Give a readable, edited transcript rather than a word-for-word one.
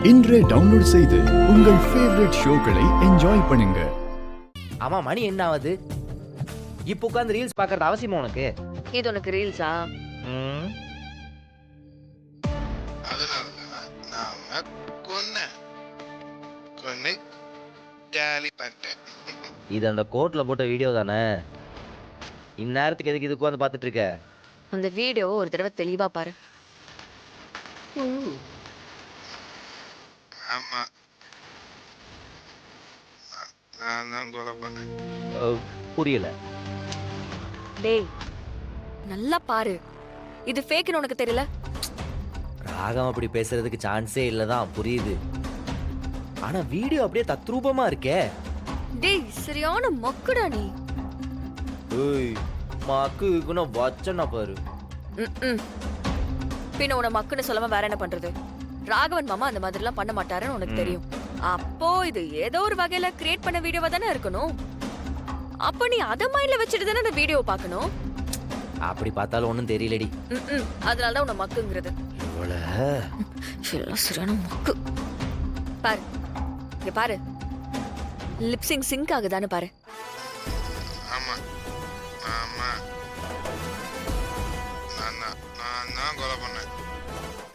இன்றே டவுன்லோட் செய்து உங்கள் ஃபேவரட் ஷோக்களை என்ஜாய் பண்ணுங்க. ஆமா, மணி என்ன ஆகுது? இப்போ உட்காந்து ரீல்ஸ் பார்க்கறது அவசியமா உனக்கு? இது உனக்கு ரீல்ஸா? இது அந்த கோர்ட்ல போட்ட வீடியோ தானே? இந்நேரத்துக்கு எதுக்கு இது உட்காந்து பார்த்துட்டு இருக்க? அந்த வீடியோ ஒரு தடவை தெளிவா பாரு. ஆமா, நான் தான் கொலை பண்ணேன். புரியல. டேய் நல்லா பாரு, இது ஃபேக்னு உனக்கு தெரியல? ராகம் அப்படி பேசுறதுக்கு சான்ஸே இல்லதான், புரியுது. ஆனா வீடியோ அப்படியே தத்ரூபமா இருக்கே. டேய் சரியான மக்குடா நீ. ஏய், மாக்கு குண வச்சனா பாரு. பின்ன உன மக்குன்னு சொல்லாம வேற என்ன பண்றது? ராகவன் மாமா அந்த மாதிரிலாம் பண்ண மாட்டாருன்னு உனக்கு தெரியும். அப்போ இது ஏதோ ஒரு வகையில கிரியேட் பண்ண வீடியோவா தானே இருக்கணும். அப்போ நீ அத மைண்ட்ல வச்சிட்டு தானே அந்த வீடியோவை பார்க்கணும். அப்படி பார்த்தாலும் ஒன்றும் தெரியலடி. அதனாலதான் உன்னை மக்குங்கிறது. சரியான மக்கு. பாரு, இங்க பாரு, லிப்சிங் சிங்க் ஆகுதான்னு பாரு.